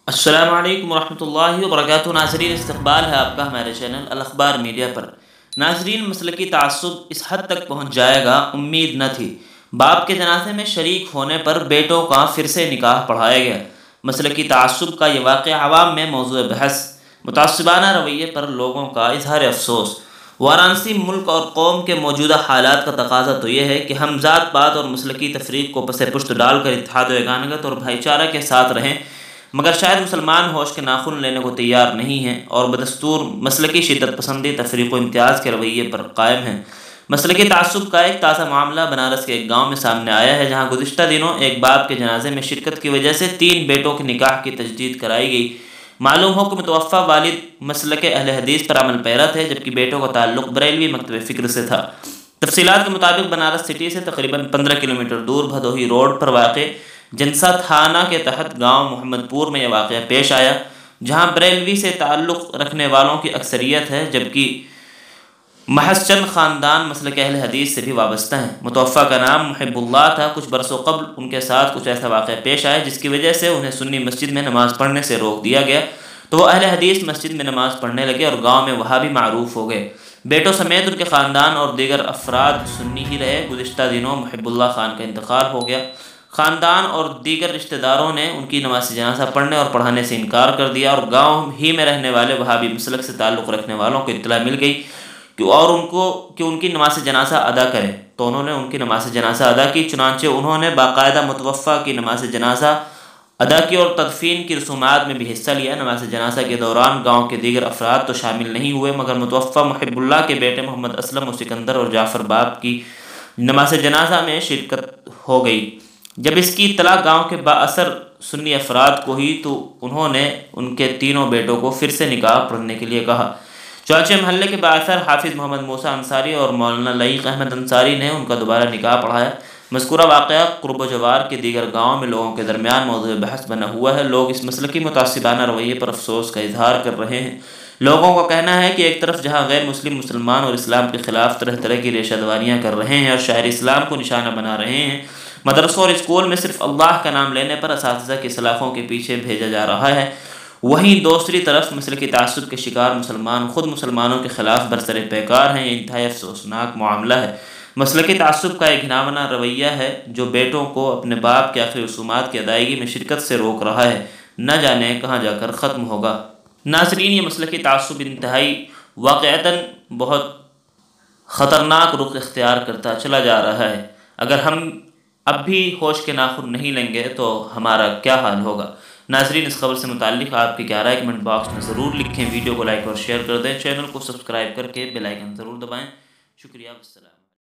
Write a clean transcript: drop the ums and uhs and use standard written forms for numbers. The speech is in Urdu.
السلام علیکم ورحمۃ اللہ وبرکاتہ۔ ناظرین، استقبال ہے آپ کا ہمارے چینل الاخبار میڈیا پر۔ ناظرین، مسلکی تعصب اس حد تک پہنچ جائے گا امید نہ تھی۔ باپ کے جنازے میں شریک ہونے پر بیٹوں کا پھر سے نکاح پڑھایا گیا۔ مسلکی تعصب کا یہ واقعہ عوام میں موضوع بحث۔ متعصبانہ رویے پر لوگوں کا اظہار افسوس۔ وارانسی ملک اور قوم کے موجودہ حالات کا تقاضا تو یہ ہے کہ ہم ذات پات اور مسلکی تفریق کو پس پشت ڈال کر اتحاد و یگانگت اور بھائی چارہ کے ساتھ رہیں، مگر شاید مسلمان ہوش کے ناخن لینے کو تیار نہیں ہیں اور بدستور مسلکی شدت پسندی، تفریق و امتیاز کے رویے پر قائم ہیں۔ مسلکی تعصب کا ایک تازہ معاملہ بنارس کے ایک گاؤں میں سامنے آیا ہے، جہاں گزشتہ دنوں ایک باپ کے جنازے میں شرکت کی وجہ سے 3 بیٹوں کے نکاح کی تجدید کرائی گئی۔ معلوم ہو کہ متوفی والد مسلک اہل حدیث پر عمل پیرا تھے، جبکہ بیٹوں کا تعلق بریلوی مکتب فکر سے تھا۔ تفصیلات کے مطابق بنارس سٹی سے تقریباً 15 کلومیٹر دور بھدوہی روڈ پر واقع جنسا تھانہ کے تحت گاؤں محمد پور میں یہ واقعہ پیش آیا، جہاں بریلوی سے تعلق رکھنے والوں کی اکثریت ہے، جبکہ محض چند خاندان مسلک اہل حدیث سے بھی وابستہ ہیں۔ متوفی کا نام محب اللہ تھا۔ کچھ برسوں قبل ان کے ساتھ کچھ ایسا واقعہ پیش آیا جس کی وجہ سے انہیں سنی مسجد میں نماز پڑھنے سے روک دیا گیا، تو وہ اہل حدیث مسجد میں نماز پڑھنے لگے اور گاؤں میں وہابی معروف ہو گئے۔ بیٹوں سمیت ان کے خاندان اور دیگر افراد سنی ہی رہے۔ گزشتہ دنوں محب اللہ خان کا انتقال ہو گیا۔ خاندان اور دیگر رشتہ داروں نے ان کی نماز جنازہ پڑھنے اور پڑھانے سے انکار کر دیا، اور گاؤں ہی میں رہنے والے وہابی مسلک سے تعلق رکھنے والوں کو اطلاع مل گئی اور ان کو کہ ان کی نماز جنازہ ادا کریں، تو انہوں نے ان کی نماز جنازہ ادا کی۔ چنانچہ انہوں نے باقاعدہ متوفی کی نماز جنازہ ادا کی اور تدفین کی رسومات میں بھی حصہ لیا۔ نماز جنازہ کے دوران گاؤں کے دیگر افراد تو شامل نہیں ہوئے، مگر متوفی محب اللہ کے بیٹے محمد اسلم و سکندر اور جعفر باپ کی نماز جنازہ میں شرکت ہو گئی۔ جب اس کی اطلاع گاؤں کے بااثر سنی افراد کو ہوئی تو انہوں نے ان کے تینوں بیٹوں کو پھر سے نکاح پڑھنے کے لیے کہا۔ چوچے محلے کے بااثر حافظ محمد موسیٰ انصاری اور مولانا لعیق احمد انصاری نے ان کا دوبارہ نکاح پڑھایا۔ مذکورہ واقعہ قرب و جوار کے دیگر گاؤں میں لوگوں کے درمیان موضوع بحث بنا ہوا ہے۔ لوگ اس مسلکی متعصبانہ رویے پر افسوس کا اظہار کر رہے ہیں۔ لوگوں کا کہنا ہے کہ ایک طرف جہاں غیر مسلم مسلمان اور اسلام کے خلاف طرح طرح کی ریشہ دوانیاں کر رہے ہیں اور شاعر اسلام کو نشانہ بنا رہے ہیں، مدرسوں اور اسکول میں صرف اللہ کا نام لینے پر اساتذہ کی سلاخوں کے پیچھے بھیجا جا رہا ہے، وہیں دوسری طرف مسلکی تعصب کے شکار مسلمان خود مسلمانوں کے خلاف برسر پیکار ہیں۔ یہ انتہائی افسوسناک معاملہ ہے۔ مسلکی تعصب کا ایک گھناونا رویہ ہے جو بیٹوں کو اپنے باپ کے آخری رسومات کی ادائیگی میں شرکت سے روک رہا ہے، نہ جانے کہاں جا کر ختم ہوگا۔ ناظرین، یہ مسلکی تعصب انتہائی واقعتاً بہت خطرناک رخ اختیار کرتا چلا جا رہا ہے۔ اگر ہم اب بھی ہوش کے ناخن نہیں لیں گے تو ہمارا کیا حال ہوگا؟ ناظرین، اس خبر سے متعلق آپ کی کیا رائے کمنٹ باکس میں ضرور لکھیں۔ ویڈیو کو لائک اور شیئر کر دیں، چینل کو سبسکرائب کر کے بیل آئیکن ضرور دبائیں۔ شکریہ، السلام۔